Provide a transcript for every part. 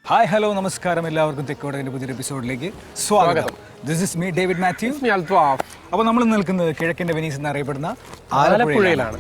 Hi hello നമസ്കാരം എല്ലാവർക്കും തെക്കോടൻ്റെ പുതിയൊരു എപ്പിസോഡിലേക്ക് സ്വാഗതം. This is me David Mathew. അപ്പോൾ നമ്മൾ നിൽക്കുന്നത് കിഴക്കിൻ്റെ വെനീസ് എന്നറിയപ്പെടുന്ന ആലപ്പുഴയിലാണ്.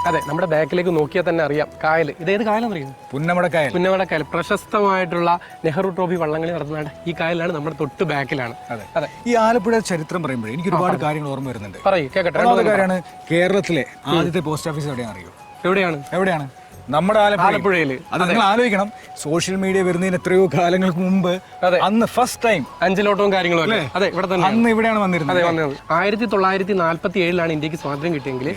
അതെ, നമ്മുടെ ബാക്കിലേക്ക് നോക്കിയാൽ തന്നെ അറിയാം കായൽ. ഇതേത് കായലെന്ന് അറിയുന്നു? പുന്നമടക്കായൽ. പ്രശസ്തമായിട്ടുള്ള നെഹ്റു ട്രോഫി വള്ളംകളി നടത്തുന്ന ഈ കായലാണ് നമ്മുടെ തൊട്ട് ബാക്കിലാണ്. അതെ, ഈ ആലപ്പുഴ ചരിത്രം പറയുമ്പോഴേ എനിക്ക് ഒരുപാട് കാര്യങ്ങൾ ഓർമ്മ വരുന്നുണ്ട്. പറയൂ, കേൾക്കട്ടെ. കാര്യമാണ് കേരളത്തിലെ ആദ്യത്തെ പോസ്റ്റ് ഓഫീസ് എവിടെയാണ് അറിയോ? എവിടെയാണ്? നമ്മുടെ ആലപ്പുഴയിൽ. അത് നിങ്ങൾ ആലോചിക്കണം, സോഷ്യൽ മീഡിയ വരുന്നതിന് എത്രയോ കാലങ്ങൾക്ക് മുമ്പ് അന്ന് ഫസ്റ്റ് ടൈം അഞ്ചലോട്ടവും കാര്യങ്ങളും അല്ലേ? അതെ, ഇവിടെ തന്നെ അന്ന് ഇവിടെയാണ് വന്നിരുന്നത്. 1947 ഇന്ത്യക്ക് സ്വാതന്ത്ര്യം കിട്ടിയെങ്കിൽ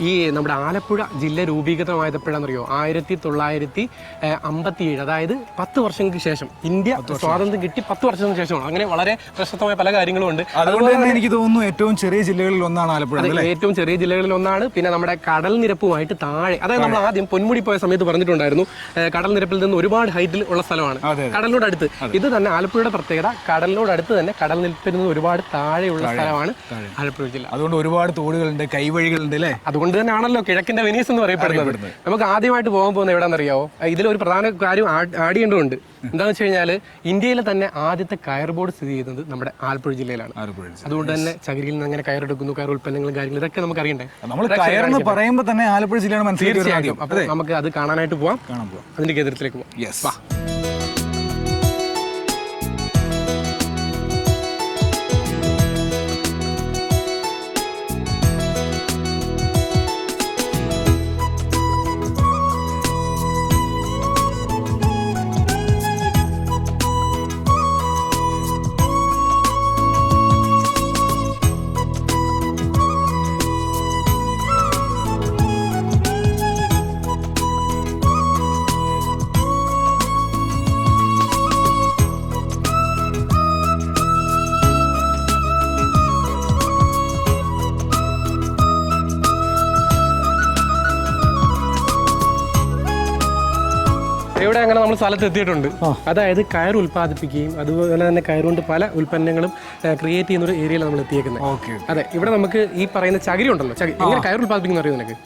ഈ നമ്മുടെ ആലപ്പുഴ ജില്ല രൂപീകൃതമായപ്പോഴാണെന്നറിയോ? 1957, അതായത് 10 വർഷങ്ങൾക്ക് ശേഷം. ഇന്ത്യ സ്വാതന്ത്ര്യം കിട്ടി 10 വർഷത്തിന് ശേഷമാണ്. അങ്ങനെ വളരെ പ്രശസ്തമായ പല കാര്യങ്ങളും ഉണ്ട്. അതുകൊണ്ട് തന്നെ എനിക്ക് തോന്നുന്നു ഏറ്റവും ചെറിയ ജില്ലകളിൽ ഒന്നാണ് ആലപ്പുഴ. ഏറ്റവും ചെറിയ ജില്ലകളിൽ ഒന്നാണ്. പിന്നെ നമ്മുടെ കടൽ നിരപ്പുമായിട്ട് താഴെ, അതായത് നമ്മൾ ആദ്യം പൊന്മുടി പോയ സമയത്ത് പറഞ്ഞിട്ടുണ്ടായിരുന്നു, കടൽ നിരപ്പിൽ നിന്ന് ഒരുപാട് ഹൈറ്റിൽ ഉള്ള സ്ഥലമാണ്, കടലിനോട് അടുത്ത്. ഇത് തന്നെ ആലപ്പുഴയുടെ പ്രത്യേകത, കടലിനോട് അടുത്ത് തന്നെ കടൽ നിരപ്പിൽ നിന്ന് ഒരുപാട് താഴെയുള്ള സ്ഥലമാണ് ആലപ്പുഴ ജില്ല. അതുകൊണ്ട് ഒരുപാട് തോടുകളുണ്ട്, കൈവഴികളുണ്ട് അല്ലേ? അതുകൊണ്ട് തന്നെയാണല്ലോ കിഴക്കിന്റെ വെനീസ് എന്ന് പറയപ്പെടുന്നത്. നമുക്ക് ആദ്യമായിട്ട് പോകാൻ പോകുന്നത് എവിടെയാണെന്നറിയാവോ? ഇതിലൊരു പ്രധാന കാര്യം ആഡ് ചെയ്യേണ്ടതുണ്ട്. എന്താണെന്ന് വെച്ച് കഴിഞ്ഞാൽ ഇന്ത്യയിലെ തന്നെ ആദ്യത്തെ കയർ ബോർഡ് സ്ഥിതി ചെയ്യുന്നത് നമ്മുടെ ആലപ്പുഴ ജില്ലയിലാണ്. അതുകൊണ്ട് തന്നെ ചകിരിയിൽ നിന്ന് അങ്ങനെ കയറെടുക്കുന്നു, കയർ ഉൽപ്പന്നങ്ങളും കാര്യങ്ങളും ഇതൊക്കെ നമുക്ക് അറിയണ്ടേ. നമ്മൾ കയറെന്ന് പറയുമ്പോൾ തന്നെ ആലപ്പുഴ ജില്ലയാണ് മനസ്സിലാക്കിയത്. അപ്പോൾ നമുക്ക് അത് കാണാനായിട്ട് പോവാം, അതിന്റെ കേന്ദ്രത്തിലേക്ക് പോവാം. ഇവിടെ അങ്ങനെ നമ്മൾ സ്ഥലത്ത് എത്തിയിട്ടുണ്ട്. അതായത് കയർ ഉൽപ്പാദിപ്പിക്കുകയും അതുപോലെ തന്നെ കയറുകൊണ്ട് പല ഉൽപ്പന്നങ്ങളും ക്രിയേറ്റ് ചെയ്യുന്ന ഒരു ഏരിയയിൽ നമ്മൾ എത്തിയേക്കുന്നത്. അതെ, ഇവിടെ നമുക്ക് ഈ പറയുന്ന ചകിരി ഉണ്ടല്ലോ, എങ്ങനെ കയർ ഉൽപ്പാദിപ്പിക്കുന്ന അറിയോ നിനക്ക്?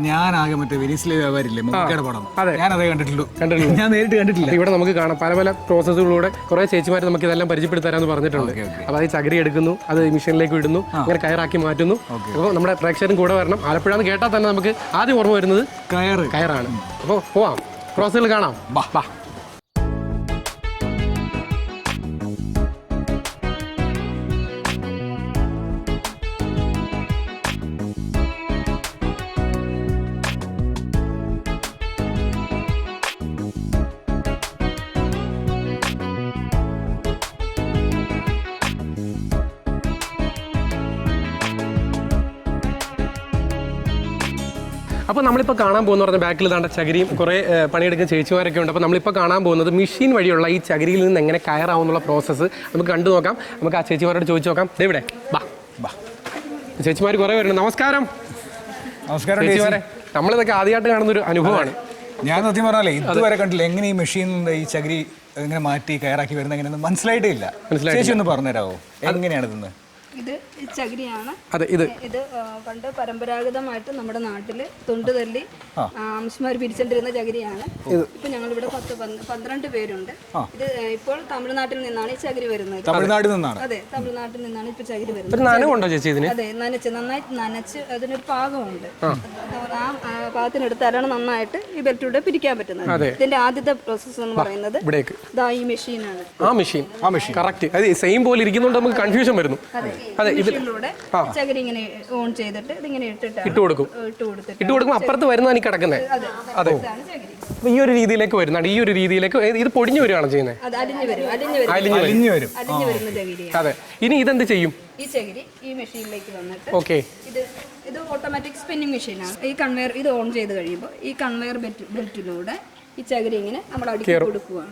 ഞാനാകെ മറ്റേ വെനീസിലെ വ്യാപാരില്ലേ, പടം. അതെ, ഞാനതേ കണ്ടിട്ടുള്ളൂ. ഞാൻ നേരിട്ട് കണ്ടിട്ടില്ല. ഇവിടെ നമുക്ക് കാണാം പല പല പ്രോസസ്സുകളിലൂടെ കുറേ ചേച്ചിമാർ നമുക്ക് ഇതെല്ലാം പരിചയപ്പെടുത്തരാന്ന് പറഞ്ഞിട്ടുണ്ട്. അപ്പോൾ അത് ചകിരി എടുക്കുന്നു, അത് മെഷീനിലേക്ക് ഇടുന്നു, അങ്ങനെ കയറാക്കി മാറ്റുന്നു. അപ്പോൾ നമ്മുടെ പ്രേക്ഷകരും കൂടെ വരണം. ആലപ്പുഴ എന്ന് കേട്ടാൽ തന്നെ നമുക്ക് ആദ്യം ഓർമ്മ വരുന്നത് കയറാണ്. അപ്പോൾ പോവാം, പ്രോസസ്സുകൾ കാണാം. ബാ. അപ്പോൾ നമ്മളിപ്പോൾ കാണാൻ പോകുന്ന പറഞ്ഞാൽ ബാക്കിൽ താണ്ട ചകിരിയും കുറേ പണിയെടുക്കുന്ന ചേച്ചിമാരൊക്കെ ഉണ്ട്. അപ്പോൾ നമ്മളിപ്പോൾ കാണാൻ പോകുന്നത് മെഷീൻ വഴിയുള്ള ഈ ചകിരിയിൽ നിന്ന് എങ്ങനെ കയറാവുന്നുള്ള പ്രോസസ്സ് നമുക്ക് കണ്ടു നോക്കാം. നമുക്ക് ആ ചേച്ചിമാരോട് ചോദിച്ചു നോക്കാം. ഇവിടെ ബാ. ചേച്ചിമാർ കുറേ വരുന്നുണ്ട്. നമസ്കാരം ചേച്ചിമാരെ. നമ്മളിതൊക്കെ ആദ്യമായിട്ട് കാണുന്നൊരു അനുഭവമാണ്. ഞാൻ സത്യം പറഞ്ഞാലേ ഇതുവരെ കണ്ടില്ല എങ്ങനെ ഈ മെഷീൻ ഈ ചകിരി എങ്ങനെ മാറ്റി കയറാക്കി വരുന്ന എങ്ങനെയൊന്നും മനസ്സിലായിട്ടേ ഇല്ല. ചേച്ചി ഒന്ന് പറഞ്ഞുതരാമോ എങ്ങനെയാണ് ഇതെന്ന്? ഇത് ചകിരിയാണ്. ഇത് പണ്ട് പരമ്പരാഗതമായിട്ട് നമ്മുടെ നാട്ടില് തൊണ്ടുതല്ലി അംശമാർ പിരിച്ചോണ്ടിരുന്ന ചകിരിയാണ്. ഇപ്പൊ ഞങ്ങളിവിടെ 12 പേരുണ്ട്. ഇത് ഇപ്പോൾ തമിഴ്നാട്ടിൽ നിന്നാണ് ഈ ചകിരി വരുന്നത്. തമിഴ്നാട്ടിൽ നിന്നാണ്? അതെ, തമിഴ്നാട്ടിൽ നിന്നാണ് ഇപ്പൊ ചകിരി വരുന്നത്. അതെ, നനച്ച് അതിനൊരു പാകമുണ്ട്. ആ പാകത്തിനെടുത്താലാണ് നന്നായിട്ട് ഈ ബെൽറ്റിലൂടെ പിരിക്കാൻ പറ്റുന്നത്. ഇതിന്റെ ആദ്യത്തെ പ്രോസസ് എന്ന് പറയുന്നത് ഈ മെഷീനാണ്. സെയിം പോലെ ഇരിക്കുന്നുണ്ട്, നമുക്ക് കൺഫ്യൂഷൻ വരുന്നു. ഇതിലൂടെ ചകിരി ഇങ്ങനെ ഓൺ ചെയ്തിട്ട് ഇതിങ്ങനെ ഇട്ട് കൊടുക്കും. അപ്പുറത്ത് വരുന്നതാണ് ഈ കിടക്കുന്നത്. അതെ, ഈ ഒരു രീതിയിലേക്ക് വരുന്നുണ്ട്. ഈ ഒരു രീതിയിലേക്ക് ഇത് പൊടിഞ്ഞു വരികയാണ് ചെയ്യുന്നത്. അലിഞ്ഞു വരും. അതെ, ഇനി ഇതെന്ത് ചെയ്യും? ഈ ചകിരി ഈ മെഷീനിലേക്ക് വന്നിട്ട് ഇത് ഓട്ടോമാറ്റിക് സ്പിന്നിങ് മെഷീനാണ്. ഈ കൺവെയർ ഇത് ഓൺ ചെയ്ത് കഴിയുമ്പോൾ ഈ കൺവെയർ ബെൽറ്റിലൂടെ ഈ ചകിരി ഇങ്ങനെ നമ്മൾ അടുക്കി കൊടുക്കുകയാണ്.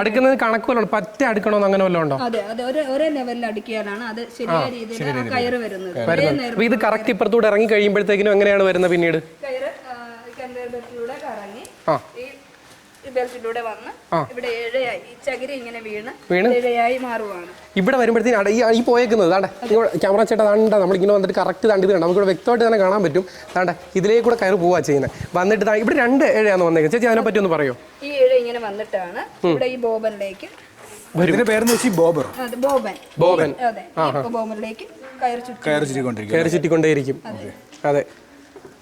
അടുക്കുന്നത് കണക്ക് വല്ലതും പറ്റ അടുക്കണമെന്ന് അങ്ങനെ വല്ലതും ഉണ്ടോ? അതെ, ഒരേ ലെവലിൽ അടുക്കിയാലാണ് അത് ശരിയായ രീതിയിൽ കയറ് വരുന്നത്. ഇത് കറക്റ്റ് ഇപ്പുറത്തൂടെ ഇറങ്ങി കഴിയുമ്പോഴത്തേക്കിനും എങ്ങനെയാണ് വരുന്നത്? പിന്നീട് കയറ് കൺവെയർ ബെൽറ്റിലൂടെ കറങ്ങി ബെൽറ്റിലൂടെ വന്ന് ഇവിടെ ഇഴയായി ഈ ചകിരി ഇങ്ങനെ വീണ് ഇഴയായി മാറുവാണ്. ഇവിടെ വരുമ്പോഴത്തേക്കും ഈ പോയേക്കുന്നത് താണ്ട ക്യാമറ ചേട്ടാ താണ്ട നമ്മളിങ്ങനെ വന്നിട്ട് കറക്റ്റ് താണ്ട് ഇത് കണ്ട നമുക്കിവിടെ വ്യക്തമായിട്ട് തന്നെ കാണാൻ പറ്റും. താണ്ട ഇതിലേക്ക് കൂടെ കയറി പോവാ ചെയ്യുന്നത്. വന്നിട്ട് ഇവിടെ 2 ഇഴയാന്ന് വന്നേക്കുന്നത്. ചേച്ചി അതിനെ പറ്റി ഒന്ന് പറയോ? ഈ ഇഴ ഇങ്ങനെ വന്നിട്ടാണ് ഇവിടെ ഈ ബോബനിലേക്ക് ബോബൻ ബോബനിലേക്ക് കയറി ചുറ്റിക്കൊണ്ടേയിരിക്കും. അതെ.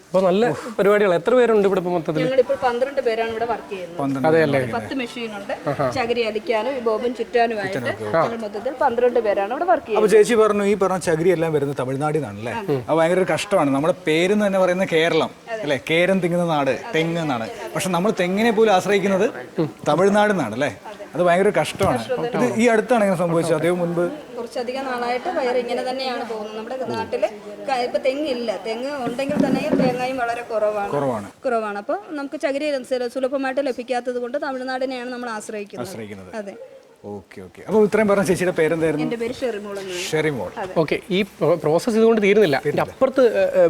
അപ്പോൾ നല്ല പരിപാടികൾ. എത്ര പേരുണ്ട് ഇവിടെ മൊത്തത്തിൽ? ഞങ്ങളിപ്പോൾ 12 പേരാണ് ഇവിടെ വർക്ക് ചെയ്യുന്നത്. അതെയല്ലേ? 10 മെഷീനുണ്ട്. ചകിരി അലിക്കാനും ഈ ബോബൻ ചുറ്റാനുമായിട്ട് മൊത്തത്തിൽ 12 പേരാണ് ഇവിടെ വർക്ക് ചെയ്യുന്നത്. അപ്പോൾ ചേച്ചി പറഞ്ഞു ഈ പറഞ്ഞ ചകിരി എല്ലാം വരുന്നത് തമിഴ്നാട്ടിൽ നിന്നാണല്ലേ? അത് ഭയങ്കര ഒരു കഷ്ടമാണ്. നമ്മുടെ പേര് തന്നെ പറയുന്നത് കേരളം അല്ലേ? കേരം തിങ്ങുന്ന നാട്, തെങ്ങ് എന്നാണ്. പക്ഷെ നമ്മൾ തെങ്ങിനെ പോലും ആശ്രയിക്കുന്നത് തമിഴ്നാട് നിന്നാണ് അല്ലേ? അത് ഭയങ്കര കഷ്ടമാണ്. ഇത് ഈ അടുത്താണ് ഇങ്ങനെ സംഭവിച്ചത്? അതേ മുൻപ് കുറച്ചധികം നാളായിട്ട് വയർ ഇങ്ങനെ തന്നെയാണ് പോകുന്നത്. നമ്മുടെ നാട്ടില് ഇപ്പൊ തെങ്ങില്ല. തെങ്ങ് ഉണ്ടെങ്കിൽ തന്നെ തേങ്ങയും വളരെ കുറവാണ്. അപ്പോൾ നമുക്ക് ചകിരി സുലഭമായിട്ട് ലഭിക്കാത്തത് കൊണ്ട് തമിഴ്നാടിനെയാണ് നമ്മൾ ആശ്രയിക്കുന്നത്. അതെ. ഓക്കെ. അപ്പോൾ ഇത്രയും പറഞ്ഞ ചേച്ചിയുടെ പേരെന്തായിരുന്നു? എന്റെ പേര് ഷെറിമോൾ. ഓക്കെ. ഈ പ്രോസസ്സ് ഇതുകൊണ്ട് തീരുന്നില്ല. അപ്പുറത്ത്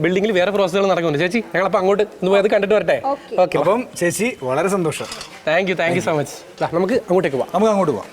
ബിൽഡിംഗിൽ വേറെ പ്രോസസ്സുകൾ നടക്കുന്നുണ്ട്. ചേച്ചി ഞങ്ങളപ്പോൾ അങ്ങോട്ട് ഒന്ന് പോയത് കണ്ടിട്ട് വരട്ടെ? ഓക്കെ. അപ്പം ചേച്ചി വളരെ സന്തോഷം. Thank you so much. നമുക്ക് അങ്ങോട്ടേക്ക് പോവാം. നമുക്ക് അങ്ങോട്ട് പോവാം.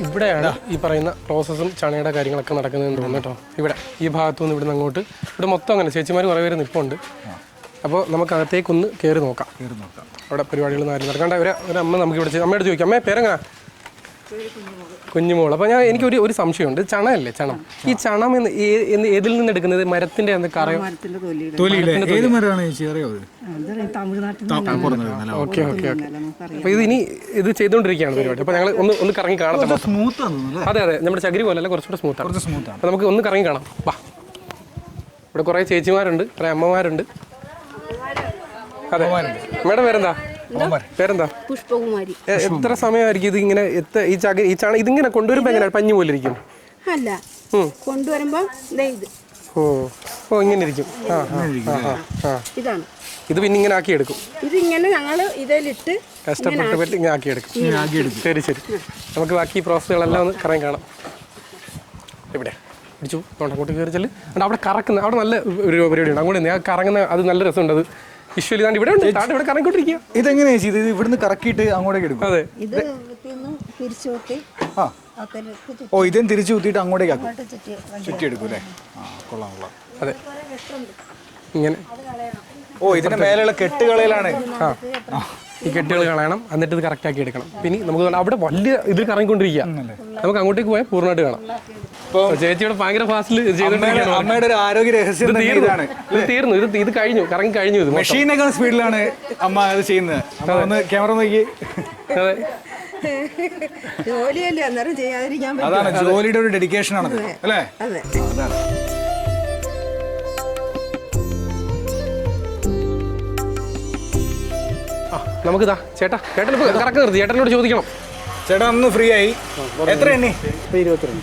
ഇവിടെയാണ് ഈ പറയുന്ന പ്രോസസ്സും ചണയുടെ കാര്യങ്ങളൊക്കെ നടക്കുന്നതെന്ന് തോന്നുന്നു കേട്ടോ. ഇവിടെ ഈ ഭാഗത്തു നിന്ന് ഇവിടെ അങ്ങോട്ട് ഇവിടെ മൊത്തം അങ്ങനെ ചേച്ചിമാർ കുറേ പേര് നിൽപ്പുണ്ട്. അപ്പോൾ നമുക്ക് അകത്തേക്കൊന്ന് കയറി നോക്കാം. അവിടെ പരിപാടികൾ നടക്കണ്ട. ഒരു അമ്മ നമുക്ക് ഇവിടെ അമ്മയോട് ചോദിക്കാം. അമ്മേ പേരെങ്ങനാ? കുഞ്ഞുമോൾ. അപ്പോൾ എനിക്ക് ഒരു സംശയമുണ്ട്. ചണയല്ലേ ചണം? ഈ ചണം ഏതിൽ നിന്ന് എടുക്കുന്നത്? മരത്തിന്റെ കറയോ? ഓക്കെ. അപ്പോൾ ഇത് ചെയ്തുകൊണ്ടിരിക്കുകയാണ് പരിപാടി. അപ്പോൾ ഞങ്ങൾ ഒന്ന് കറങ്ങി കാണാം. അതെ നമ്മുടെ ചകിരി പോലല്ല, കുറച്ചുകൂടെ സ്മൂത്താണ്. അപ്പോൾ നമുക്ക് ഒന്ന് കറങ്ങി കാണാം. വാ. ഇവിടെ കുറേ ചേച്ചിമാരുണ്ട്, കുറേ അമ്മമാരുണ്ട്. അതെ. മേഡം പേരെന്താ? പുഷ്പകുമാരി. എത്ര സമയമായിരിക്കും ഇത് ഇങ്ങനെ ഈ ചാണ ഇതിങ്ങനെ കൊണ്ടുവരുമ്പോ എങ്ങനെ പഞ്ഞു പോലെ ഇരിക്കും? അല്ല, കൊണ്ടുവരുമ്പോ ഇങ്ങനെ ഇരിക്കും. ഇതാണ്. ഇത് പിന്നെ ഇങ്ങനെ ആക്കി എടുക്കും. ഇതിങ്ങനെ ഞങ്ങൾ ഇതിലിട്ട് കഷ്ടപ്പെട്ട് ഇങ്ങനെ ആക്കി എടുക്കും. ശരി. നമുക്ക് ബാക്കി പ്രോസസ്സുകളെല്ലാം ഒന്ന് കറങ്ങി കാണാം. ഇവിടെ പിടിച്ചു അങ്ങോട്ട് കയറി ചെല്ല്. അവിടെ കറക്കുന്ന അവിടെ നല്ല ഒരു പരിപാടിയുണ്ട്. അങ്ങോട്ട് കറങ്ങുന്ന അത് നല്ല രസമുണ്ട്. അത് വിഷ്വലി ഇവിടെ ഉണ്ട്. ഇവിടെ കറങ്ങിക്കൊണ്ടിരിക്കുക. ഇതെങ്ങനെയാ ചെയ്ത്? ഇവിടുന്ന് കറക്കിയിട്ട് അങ്ങോട്ടേക്ക് എടുക്കും? അതെ. ഇതും തിരിച്ചു കുത്തിയിട്ട് അങ്ങോട്ടേക്ക് ചുറ്റി എടുക്കും അല്ലേ? കൊള്ളാം. അതെ. ഇങ്ങനെ ഇതിന്റെ മേലെയുള്ള കെട്ടുകളയിലാണ്. ഈ കെട്ടുകൾ കളയണം, എന്നിട്ട് ഇത് കറക്റ്റ് ആക്കി എടുക്കണം. പിന്നെ നമുക്ക് അവിടെ വലിയ ഇതിൽ കറങ്ങിക്കൊണ്ടിരിക്കുക. നമുക്ക് അങ്ങോട്ടേക്ക് പോയാൽ പൂർണ്ണമായിട്ട് കാണാം. ചേച്ചിയുടെ ഭയങ്കര ഫാസ്റ്റിൽ ചെയ്തോണ്ടിരിക്കുകയാണ്. അമ്മയുടെ ഒരു ആരോഗ്യ രഹസ്യം തീർന്നു. ഇത് കഴിഞ്ഞു, കറങ്ങി കഴിഞ്ഞു. ഇത് മെഷീനേക്കാൾ സ്പീഡിലാണ് അമ്മ അത് ചെയ്യുന്നത്. ഒന്ന് ക്യാമറ നോക്കി. ജോലിയല്ലേ, അന്നേരം ചെയ്യാതിരിക്കാൻ പറ്റും. അതാണ് ജോലിയുടെ ഒരു ഡെഡിക്കേഷൻ ആണത് അല്ലേ? അതാണ്. നമുക്കിതാ ചേട്ടൻ കറക്റ്റ് നിർത്തി. ചേട്ടനോട് ചോദിക്കണം. ചേട്ടാ ഒന്ന് ഫ്രീ ആയി. എത്ര എണ്ണി?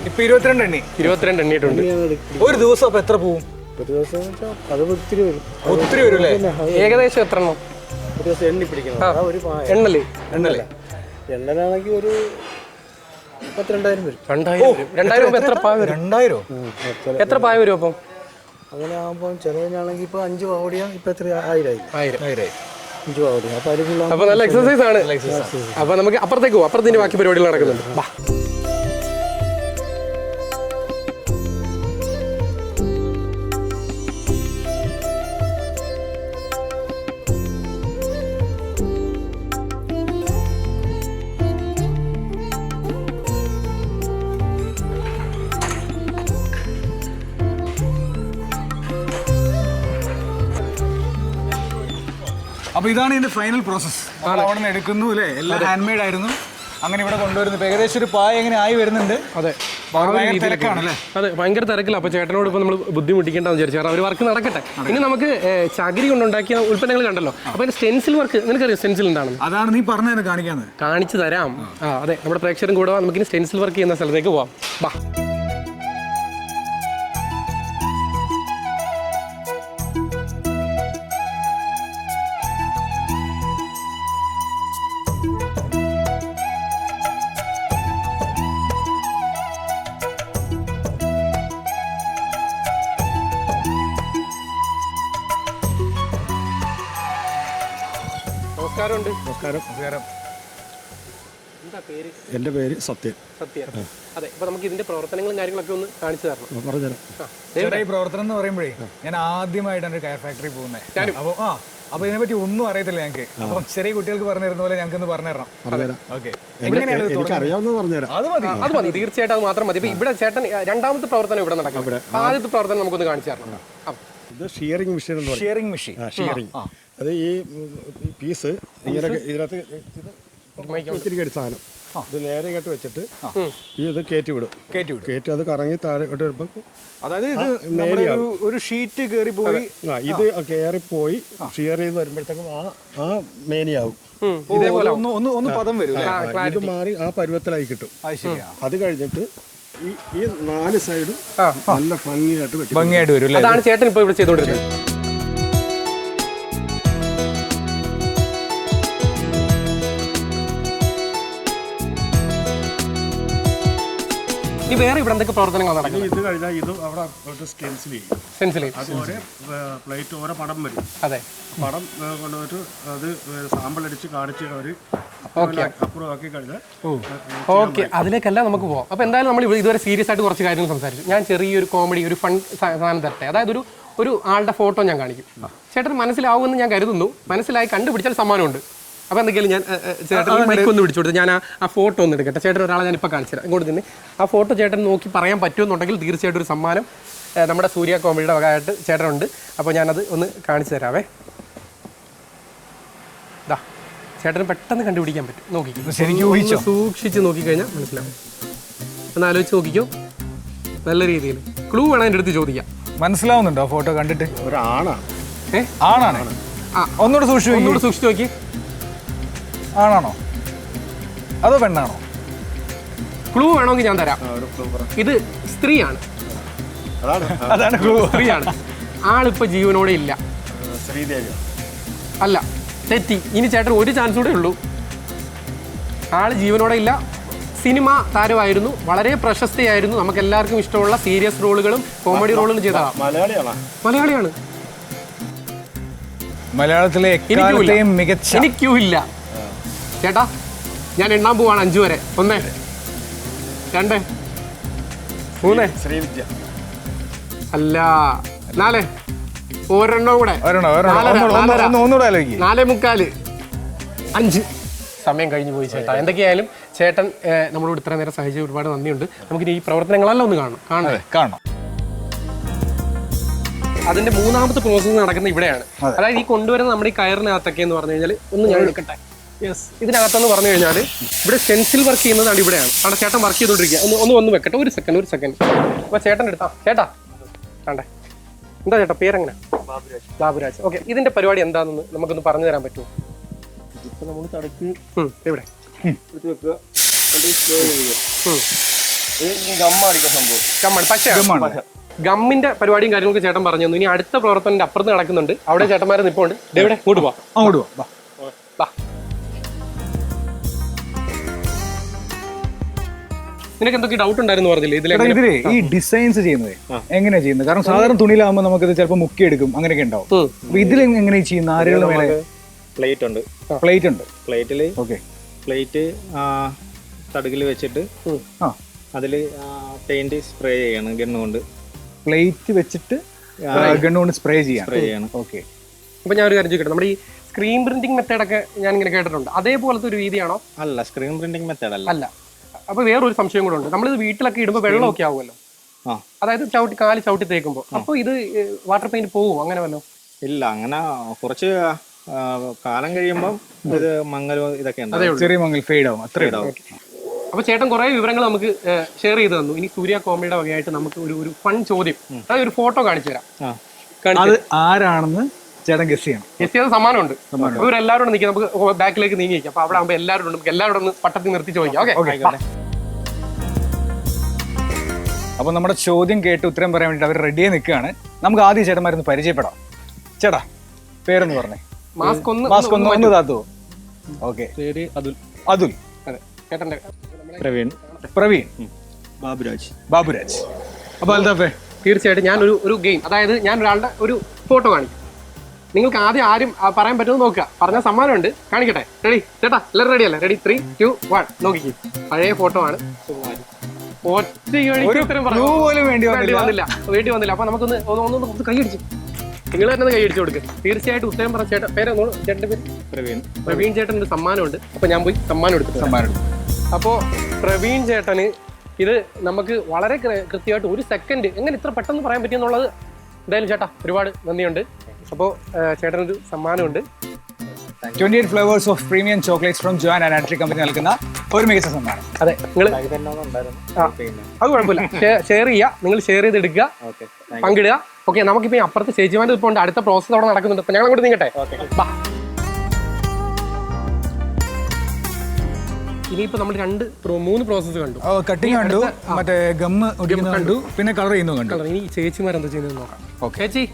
ഇപ്പൊ 22 എണ്ണി. 22 എണ്ണിയിട്ടുണ്ട്. ഒരു ദിവസം അപ്പൊ എത്ര പോവും? ഒത്തിരി വരും അല്ലേ? ഏകദേശം എത്ര എണ്ണം? എണ്ണല്ലേ? എണ്ണനാണെങ്കിൽ ഒരു 2000 വരും. 2000 എത്ര പായ വരും? 2000 എത്ര പായ വരും? അപ്പം അങ്ങനെ ആകുമ്പോൾ ചിലവിനാണെങ്കിൽ ഇപ്പൊ 5 പാവടിയാ. ഇപ്പൊ എത്ര? 1000 ആയി. അപ്പൊ നല്ല എക്സസൈസ് ആണ്. അപ്പൊ നമുക്ക് അപ്പുറത്തേക്ക് പോകും. അപ്പുറത്തിന്റെ ബാക്കി പരിപാടികൾ നടക്കുന്നുണ്ട്. അപ്പൊ ഇതാണ് ഇതിന്റെ ഫൈനൽ പ്രോസസ്. അവിടെ നിന്ന് എടുക്കുന്നു അല്ലേ, എല്ലാം ഹാൻഡ് മെയ്ഡ് ആയിരുന്നു. അങ്ങനെ ഇവിടെ കൊണ്ടുവരുന്നു. ഏകദേശം ഒരു പായ എങ്ങനെ ആയി വരുന്നുണ്ട്. അതെ, തിരക്കാണല്ലേ? അതെ, ഭയങ്കര തിരക്കില്ല. അപ്പോൾ ചേട്ടനോട് ഇപ്പോൾ നമ്മൾ ബുദ്ധിമുട്ടിക്കേണ്ടെന്ന് വിചാരിച്ചു. കാരണം അവർ വർക്ക് നടക്കട്ടെ. ഇനി നമുക്ക് ചകിരി കൊണ്ടുണ്ടാക്കിയ ഉൽപ്പന്നങ്ങൾ കണ്ടല്ലോ. അപ്പോൾ അതിന്റെ സ്റ്റെൻസിൽ വർക്ക് നിനക്കറിയാം സ്റ്റെൻസിൽ എന്താണെന്ന്? അതാണ് നീ പറഞ്ഞത്, കാണിക്കാന്ന്. കാണിച്ചു തരാം. അതെ, നമ്മുടെ പ്രേക്ഷകരും കൂടെ നമുക്കിനി സ്റ്റെൻസിൽ വർക്ക് ചെയ്യുന്ന സ്ഥലത്തേക്ക് പോവാം. ബാ. നമസ്കാരം. എന്താ പേര്? എൻ്റെ പേര് സത്യൻ. അതെ, അപ്പൊ നമുക്ക് ഇതിന്റെ പ്രവർത്തനങ്ങളും കാര്യങ്ങളൊക്കെ ഒന്ന് കാണിച്ചു തരണം. പറഞ്ഞുതരാം. ഈ പ്രവർത്തനം എന്ന് പറയുമ്പോഴേ ഞാൻ ആദ്യമായിട്ടാണ് കയർ ഫാക്ടറി പോകുന്നത്. അപ്പൊ ഇതിനെപ്പറ്റി ഒന്നും അറിയത്തില്ല ഞങ്ങൾക്ക്. അപ്പൊ ചെറിയ കുട്ടികൾക്ക് പറഞ്ഞു തരുന്ന പോലെ ഞങ്ങൾക്ക് പറഞ്ഞുതരണം. അത് മതി, തീർച്ചയായിട്ടും അത് മാത്രം മതി. ഇവിടെ ചേട്ടൻ രണ്ടാമത്തെ പ്രവർത്തനം ഇവിടെ നടക്കും. ആദ്യത്തെ പ്രവർത്തനം നമുക്കൊന്ന് കാണിച്ചു തരണം. ഇത് ഷിയറിംഗ് മെഷീൻ എന്ന് പറയും. ഷിയറിംഗ്. അത് ഈ പീസ് ഇങ്ങനെ ഇതിനകത്ത് ഇത്തിരി കടി സാധനം ഇത് നേരെ കേട്ട് വെച്ചിട്ട് ഇത് കയറ്റി വിടും. കയറ്റി അത് കറങ്ങി താഴെ വരുമ്പോൾ അതായത് ഒരു ഷീറ്റ് കയറി പോയി ഇത് കയറിപ്പോയി ഷിയർ ചെയ്ത് വരുമ്പോഴത്തേക്കും ആ മേനിയാവും. ഇത് മാറി ആ പരുവത്തിലായി കിട്ടും. അത് കഴിഞ്ഞിട്ട് ഈ 4 സൈഡും നല്ല ഭംഗിയായിട്ട് വരും. അതാണ് ചേട്ടൻ ഇപ്പോൾ ഇവിടെ ചെയ്തുകൊണ്ടിരുന്നത്. ഇനി വേറെ ഇവിടെ എന്തൊക്കെ പ്രവർത്തനങ്ങൾ നടക്കുന്നത്? ഇത് കഴിഞ്ഞാൽ ഇത് അവിടെ സ്റ്റെൻസിൽ ചെയ്യും. അതുപോലെ പ്ലേറ്റ് ഓരോ പടം വരും. അതെ, പടം കൊണ്ടുപോയിട്ട് അത് സാമ്പിൾ അടിച്ച് കാണിച്ച് അവർ അപ്രൂവ് ആക്കി കഴിഞ്ഞാൽ ഓക്കെ, അതിലേക്കെല്ലാം നമുക്ക് പോകാം. അപ്പോൾ എന്തായാലും നമ്മൾ ഇതുവരെ സീരിയസ് ആയിട്ട് കുറച്ച് കാര്യങ്ങൾ സംസാരിച്ചു. ഞാൻ ചെറിയൊരു കോമഡി, ഒരു ഫൺ സാധനം തരട്ടെ. അതായത് ഒരു ആളുടെ ഫോട്ടോ ഞാൻ കാണിക്കും. ചേട്ടൻ മനസ്സിലാവുമെന്ന് ഞാൻ കരുതുന്നു. മനസ്സിലായി കണ്ടുപിടിച്ചാൽ സമ്മാനമുണ്ട്. അപ്പോൾ എന്തൊക്കെയാലും ഞാൻ ചേട്ടൻ മൈക്കൊന്ന് പിടിച്ചു കൊടുത്ത് ഞാൻ ആ ഫോട്ടോ ഒന്ന് എടുക്കട്ടെ. ചേട്ടൻ ഒരാളെ ഞാനിപ്പോൾ കാണിച്ചുതരാം. ഇങ്ങോട്ട് തന്നെ ആ ഫോട്ടോ ചേട്ടൻ നോക്കി പറയാൻ പറ്റുമെന്നുണ്ടെങ്കിൽ തീർച്ചയായിട്ടും ഒരു സമ്മാനം നമ്മുടെ സൂര്യ കോമഡിയുടെ വകയായിട്ട് ചേട്ടനുണ്ട്. അപ്പോൾ ഞാനത് ഒന്ന് കാണിച്ചു തരാവേ. ഇതാ, ചേട്ടന് പെട്ടെന്ന് കണ്ടുപിടിക്കാൻ പറ്റും. നോക്കി സൂക്ഷിച്ച് നോക്കിക്കഴിഞ്ഞാൽ മനസ്സിലാവും. ഒന്ന് ആലോചിച്ച് നോക്കിക്കോ. നല്ല രീതിയിൽ ക്ലൂ വേണം എൻ്റെ അടുത്ത് ചോദിക്കാം. മനസ്സിലാവുന്നുണ്ടോ ഫോട്ടോ കണ്ടിട്ട്? ഒരാണാണ്. ആണാണ്. ഒന്നുകൂടെ സൂക്ഷിച്ച് നോക്കി. ആണാണോ അതോ പെണ്ണാണോ? ക്ലൂ വേണമെങ്കിൽ ഞാൻ തരാം. ഇത് സ്ത്രീയാണ്. അതാണ് ക്ലൂ. സ്ത്രീയാണ്. ആളിപ്പോ ജീവനോടെ ഇല്ല. അല്ല, തെറ്റി. ഇനി ചേട്ടൻ ഒരു ചാൻസ് കൂടെ ഉള്ളൂ. ആള് ജീവനോടെ ഇല്ല. സിനിമ താരമായിരുന്നു, വളരെ പ്രശസ്തയായിരുന്നു. നമുക്ക് എല്ലാവർക്കും ഇഷ്ടമുള്ള സീരിയസ് റോളുകളും കോമഡി റോളുകളും ചെയ്തതാണ്. മലയാളിയാണ്. മലയാളത്തിലെ എനിക്ക് ക്യൂ ഇല്ല. ചേട്ടാ, ഞാൻ എണ്ണാൻ പോവാണ് 5 വരെ. 1 2 3 ശ്രീവിദ്യ അല്ല 4 ഒരെണ്ണം കൂടെ 4:45 5 സമയം കഴിഞ്ഞു പോയി ചേട്ടാ. എന്തൊക്കെയായാലും ചേട്ടൻ നമ്മളോട് ഇത്ര നേരം സഹായിച്ച ഒരുപാട് നന്ദിയുണ്ട്. നമുക്കിനി ഈ പ്രവർത്തനങ്ങളെല്ലാം ഒന്ന് കാണണം. അതിന്റെ 3ാമത്തെ പ്രോസസ്സ് നടക്കുന്നത് ഇവിടെയാണ്. അതായത് ഈ കൊണ്ടുവരുന്ന നമ്മുടെ ഈ കയറിനകത്തൊക്കെ എന്ന് പറഞ്ഞു കഴിഞ്ഞാൽ ഒന്ന് ഞാൻ എടുക്കട്ടെ. ഇതിനകത്തെന്ന് പറഞ്ഞു കഴിഞ്ഞാൽ ഇവിടെ സ്റ്റെൻസിൽ വർക്ക് ചെയ്യുന്നതാണ് ഇവിടെയാണ്. അവിടെ ചേട്ടൻ വർക്ക് ചെയ്തോണ്ടിരിക്കുക. ഒന്ന് വെക്കട്ടെ. ഒരു സെക്കൻഡ്. അപ്പൊ ചേട്ടൻ എടുത്താ. ചേട്ടാ കണ്ടേ, എന്താ ചേട്ടാ പേരെങ്ങനെ? ബാബുരാജ്. ഓക്കെ, ഇതിന്റെ പരിപാടി എന്താണെന്ന് നമുക്കൊന്ന് പറഞ്ഞു തരാൻ പറ്റുമോ? നമ്മൾ തടക്ക് ഇവിടെ ഗമ്മിന്റെ പരിപാടിയും കാര്യങ്ങളൊക്കെ ചേട്ടൻ പറഞ്ഞു തന്നു. ഇനി അടുത്ത പ്രവർത്തനം അപ്പുറത്ത് നടക്കുന്നുണ്ട്. അവിടെ ചേട്ടന്മാരെ നിൽപ്പുണ്ട്. ഇവിടെ അങ്ങോട്ട് പോവാം. നിനക്ക് എന്തൊക്കെ ഡൗട്ട് ഉണ്ടായിരുന്നു പറഞ്ഞില്ലേ? ഇതിലെ ഈ ഡിസൈൻസ് ചെയ്യുന്നത് എങ്ങനെയാ ചെയ്യുന്നത്? കാരണം സാധാരണ തുണിയിലാകുമ്പോൾ നമുക്കിത് ചിലപ്പോൾ മുക്കിയെടുക്കും, അങ്ങനെയൊക്കെ ഉണ്ടാവും. അപ്പൊ ഇതിൽ എങ്ങനെയാ ചെയ്യുന്നത്? ആരെയുള്ള മേലെ പ്ലേറ്റ് ഉണ്ട്. പ്ലേറ്റിൽ പ്ലേറ്റ് തടുകിൽ വെച്ചിട്ട് അതില് പെയിന്റ് സ്പ്രേ ചെയ്യണം ഗണ്ണുകൊണ്ട്. പ്ലേറ്റ് വെച്ചിട്ട് ഗണ്ണുകൊണ്ട് സ്പ്രേ ചെയ്യണം. ഓക്കെ. അപ്പൊ ഞാൻ ഒരു കാര്യം ചോദിക്കട്ടെ, നമ്മുടെ ഈ സ്ക്രീൻ പ്രിന്റിംഗ് മെത്തേഡൊക്കെ ഞാൻ ഇങ്ങനെ കേട്ടിട്ടുണ്ട്. അതേപോലത്തെ ഒരു രീതിയാണോ? അല്ല, സ്ക്രീൻ പ്രിന്റിംഗ് മെത്തേഡ് അല്ല. അപ്പൊ വേറൊരു സംശയം കൂടെ ഉണ്ട്. നമ്മളിത് വീട്ടിലൊക്കെ ഇടുമ്പോൾ വെള്ളമൊക്കെ ആവുമല്ലോ. അതായത് കാല് ചവിട്ടി തേക്കുമ്പോൾ. അപ്പൊ ഇത് വാട്ടർ പെയിന്റ് പോവും അങ്ങനെ വല്ലോ? ഇല്ല, അങ്ങനെ കുറച്ച് കാലം കഴിയുമ്പം ഇത് മങ്ങലും ഇതൊക്കെ ഉണ്ടാവും. ചെറിയ മങ്ങൽ ഫെയ്ഡ് ആവും, അത്രേ ഉണ്ടാവും. അപ്പൊ ചേട്ടൻ കുറെ വിവരങ്ങൾ നമുക്ക് ഷെയർ ചെയ്ത് തന്നു. ഇനി സൂര്യ കോമഡിയുടെ വകയായിട്ട് നമുക്ക് ഒരു ഫൺ ചോദ്യം, അതായത് ഒരു ഫോട്ടോ കാണിച്ചു തരാം. അത് ആരാണെന്ന് ചേട്ടൻ ഗസ് ചെയ്യണം. ഗസ് ചെയ്ത സമ്മാനമുണ്ട്. ഇവരെല്ലാവരും നിൽക്കാം, നമുക്ക് ബാക്കിലേക്ക് നീങ്ങിക്കാം. അപ്പൊ അവിടെ ആകുമ്പോൾ എല്ലാവരും നമുക്ക് എല്ലാവരും ഒന്ന് പട്ടത്തിൽ നിർത്തി ചോദിക്കാം. ഓക്കെ. അപ്പൊ നമ്മുടെ ചോദ്യം കേട്ട് ഉത്തരം പറയാൻ വേണ്ടിട്ട് അവർ റെഡിയായി നിൽക്കുകയാണ്. നമുക്ക് ആദ്യം ചേട്ടന്മാരൊന്ന് പരിചയപ്പെടാം. ചേട്ടാ പേരൊന്ന് പറഞ്ഞേ. മാസ്ക് ഒന്ന് താത്തുവോ? ഓക്കെ. അതുൽ. അതെ ചേട്ടന്റെ. പ്രവീൺ. ബാബുരാജ്. അപ്പൊ അൽതാഫേ, തീർച്ചയായിട്ടും ഞാൻ ഒരു ഗെയിം, അതായത് ഞാൻ ഒരാളുടെ ഒരു ഫോട്ടോ കാണിക്കും. നിങ്ങൾക്ക് ആദ്യം ആരും പറയാൻ പറ്റുമെന്ന് നോക്കുക. പറഞ്ഞ സമ്മാനമുണ്ട്, കാണിക്കട്ടെ. റെഡി ചേട്ടാ? എല്ലാവരും റെഡി അല്ലേ? റെഡി 3, 2, 1 നോക്കിക്കേ. പഴയ ഫോട്ടോ ആണ്. വേണ്ടി വന്നില്ല. അപ്പൊ നമുക്കൊന്ന് ഒന്ന് കൈയടിച്ചു, നിങ്ങൾ തന്നെ കൈ അടിച്ചു കൊടുക്കുക. തീർച്ചയായിട്ടും ഉത്തരം പറഞ്ഞ ചേട്ടൻ പേരൊന്നും, ചേട്ടന്റെ പേര് പ്രവീൺ ചേട്ടൻ ഒരു സമ്മാനമുണ്ട്. അപ്പൊ ഞാൻ പോയി സമ്മാനം എടുത്തു. അപ്പോൾ പ്രവീൺ ചേട്ടന് ഇത് നമുക്ക് വളരെ കൃത്യമായിട്ട് 1 സെക്കൻഡ് എങ്ങനെ ഇത്ര പെട്ടെന്ന് പറയാൻ പറ്റിയെന്നുള്ളത് എന്തായാലും ചേട്ടാ ഒരുപാട് നന്ദിയുണ്ട്. അപ്പോൾ ചേട്ടനൊരു സമ്മാനമുണ്ട്. 28 flavours of premium chocolates from John and ആൻട്രി കമ്പനി നൽകുന്ന ഒരു മികച്ച സമ്മാനം. അതെ, നിങ്ങൾ അത് കുഴപ്പമില്ല, ഷെയർ ചെയ്യുക. നിങ്ങൾ ഷെയർ ചെയ്ത് എടുക്കുക, പങ്കിടുക. ഓക്കെ, നമുക്കിപ്പോൾ അപ്പുറത്ത് ചേച്ചിമാരുടെ ഇപ്പോൾ ഉണ്ട്, അടുത്ത പ്രോസസ്സ് അവിടെ നടക്കുന്നുണ്ട്. അപ്പോൾ ഞങ്ങൾ അങ്ങോട്ട് നീങ്ങട്ടെ. ഇനിയിപ്പോൾ നമ്മൾ 3 പ്രോസസ്സ് കണ്ടു. കട്ടിങ് കണ്ടു, മറ്റേ ഗമ്മ് ഒടിക്കുന്നത് കണ്ടു, പിന്നെ കളർ ചെയ്യുന്നത് കണ്ടു. ഇനി ചേച്ചിമാരെന്താ ചെയ്യുന്നത് നോക്കാം. ചേച്ചി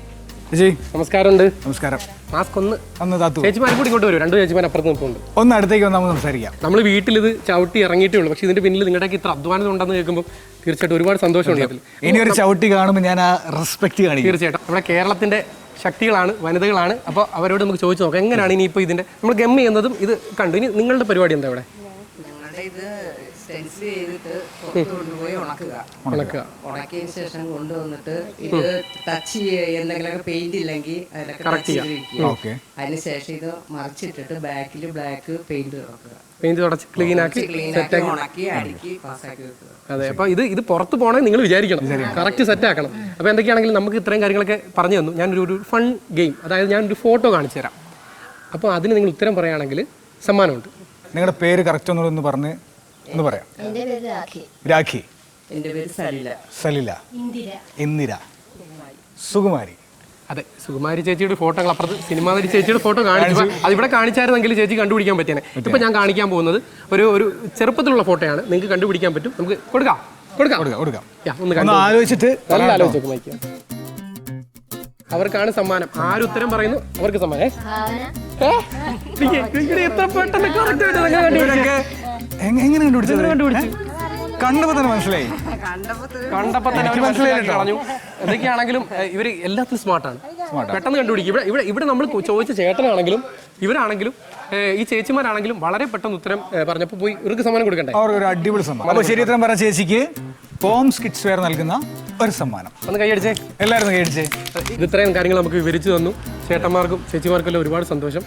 നമസ്കാരമുണ്ട്. നമസ്കാരം. മാസ്ക് ഒന്ന് താത്തു. ചേച്ചിമാരെ കൂടി ഇങ്ങോട്ട് വരും. 2 ചേച്ചിമാർ അപ്പുറത്ത് നിൽപ്പുണ്ട്. ഒന്ന് അടുത്തേക്ക് വന്ന് നമുക്ക് സംസാരിക്കാം. നമ്മൾ വീട്ടിൽ ഇത് ചവിട്ടി ഇറങ്ങിയിട്ടേ ഉള്ളൂ. പക്ഷേ ഇതിന്റെ പിന്നിൽ നിങ്ങളുടെ ഇത്ര അധ്വാനം ഉണ്ടെന്ന് കേൾക്കുമ്പോൾ തീർച്ചയായിട്ടും ഒരുപാട് സന്തോഷമുണ്ട്. അതിൽ ഇനി ഒരു ചവിട്ടി കാണുമ്പോൾ ഞാൻ ആ റെസ്പെക്ട് കാണിക്കും. തീർച്ചയായിട്ടും നമ്മുടെ കേരളത്തിന്റെ ശക്തികളാണ്, വനിതകളാണ്. അപ്പോൾ അവരോട് നമുക്ക് ചോദിച്ചു നോക്കാം എങ്ങനെയാണ് ഇനിയിപ്പോൾ ഇതിന്റെ നമ്മൾ ഗം ചെയ്യുന്നതും ഇത് കണ്ടു. ഇനി നിങ്ങളുടെ പരിപാടി എന്താ ഇവിടെ? ഇത് സ്റ്റെൻസിൽ ചെയ്തിട്ട് പുറത്ത് കൊണ്ടുപോയി ഉണക്കിയതിന് ശേഷം കൊണ്ടുവന്നിട്ട് ഇത് ടച്ച് എന്തെങ്കിലുമൊക്കെ പെയിന്റ് ഇല്ലെങ്കിൽ അതിലൊക്കെ ടച്ച് ചെയ്തിരിക്കുക. അതിനുശേഷം ഇത് മറിച്ചിട്ടിട്ട് ബാക്കിൽ ബ്ലാക്ക് പെയിന്റ് തുടച്ച് ക്ലീൻ ആക്കി ഉണക്കി അടുക്കി പാസ്സാക്കി വെക്കുക. അതെ, അപ്പോൾ ഇത് പുറത്ത് പോകണമെങ്കിൽ നിങ്ങൾ വിചാരിക്കണം, കറക്റ്റ് സെറ്റ് ആക്കണം. അപ്പോൾ എന്തൊക്കെയാണെങ്കിലും നമുക്ക് ഇത്രയും കാര്യങ്ങളൊക്കെ പറഞ്ഞു തന്നു. ഞാനൊരു ഫൺ ഗെയിം, അതായത് ഞാനൊരു ഫോട്ടോ കാണിച്ചു തരാം. അപ്പോൾ അതിന് നിങ്ങൾ ഉത്തരം പറയുകയാണെങ്കിൽ സമ്മാനമുണ്ട്. നിങ്ങളുടെ പേര് കറക്റ്റ് ഒന്ന് പറഞ്ഞ് ഒന്ന് പറയാം. രാഖി. എൻ്റെ പേര് സലില. ഇന്ദിര. സുകുമാരി. അതെ, സുകുമാരി ചേച്ചിയുടെ ഫോട്ടോകൾ അപ്പുറത്ത് സിനിമാ നടി ചേച്ചിയുടെ ഫോട്ടോ കാണിച്ചു. അതിവിടെ കാണിച്ചായിരുന്നെങ്കിൽ ചേച്ചി കണ്ടുപിടിക്കാൻ പറ്റിയാണ്. ഇപ്പം ഞാൻ കാണിക്കാൻ പോകുന്നത് ഒരു ചെറുപ്പത്തിലുള്ള ഫോട്ടോയാണ്. നിങ്ങൾക്ക് കണ്ടുപിടിക്കാൻ പറ്റും. നമുക്ക് കൊടുക്കാം. ഒന്ന് ആലോചിച്ചിട്ട് നല്ല ആലോചിച്ച് നോക്കിയാൽ അവർക്കാണ് സമ്മാനം. ആരുത്തരം പറയുന്നു അവർക്ക് സമ്മാനം. എത്ര പെട്ടെന്ന് കണ്ടുപിടിച്ചു. കണ്ടപ്പോ തന്നെ മനസ്സിലായി. കണ്ടപ്പോ തന്നെ കളഞ്ഞു. എന്തൊക്കെയാണെങ്കിലും ഇവര് എല്ലാത്തിലും സ്മാർട്ടാണ്, പെട്ടെന്ന് കണ്ടുപിടിക്കും. ഇവിടെ നമ്മൾ ചോദിച്ച ചേട്ടനാണെങ്കിലും ഇവരാണെങ്കിലും ഈ ചേച്ചിമാരാണെങ്കിലും വളരെ പെട്ടെന്ന് ഉത്തരം പറഞ്ഞപ്പോൾ പോയി ഇവർക്ക് സമ്മാനം കൊടുക്കണ്ടേ? ഒരു അടിപൊളി സമ്മാനം. അപ്പോൾ ശരി ഉത്തരം പറഞ്ഞ ചേച്ചിക്ക് പോംസ് കിഡ്സ് വെയർ നൽകുന്ന ഒരു സമ്മാനം. ഒന്ന് കൈയടിച്ചേ, എല്ലാവരും കൈയടിച്ചേ. ഇത് ഇത്രയും കാര്യങ്ങൾ നമുക്ക് വിവരിച്ചു തന്നു. ചേട്ടന്മാർക്കും ചേച്ചിമാർക്കും ഒരുപാട് സന്തോഷം,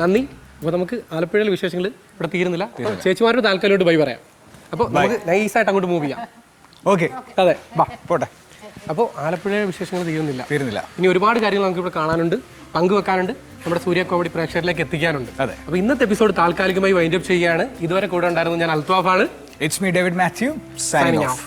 നന്ദി. അപ്പോൾ നമുക്ക് ആലപ്പുഴയിലെ വിശേഷങ്ങൾ ഇവിടെ തീരുന്നില്ല. ചേച്ചിമാരുടെ താൽക്കാലികമായിട്ട് ബൈ പറയാം. അപ്പോൾ നമുക്ക് നൈസായിട്ട് അങ്ങോട്ട് മൂവ് ചെയ്യാം. ഓക്കെ, അതെ, പോട്ടെ. അപ്പോൾ ആലപ്പുഴയിലെ വിശേഷങ്ങൾ തീരുന്നില്ല. ഇനി ഒരുപാട് കാര്യങ്ങൾ നമുക്ക് ഇവിടെ കാണാനുണ്ട്, പങ്കുവെക്കാനുണ്ട്, നമ്മുടെ സൂര്യ കോമഡി പ്രേക്ഷകരിലേക്ക് എത്തിക്കാനുണ്ട്. അതെ. അപ്പോൾ ഇന്നത്തെ എപ്പിസോഡ് താൽക്കാലികമായി വൈൻഡ് അപ്പ് ചെയ്യുകയാണ്. ഇതുവരെ കൂടെ ഉണ്ടായിരുന്നു ഞാൻ അൽത്വാഫാണ്. It's me David Mathew signing of.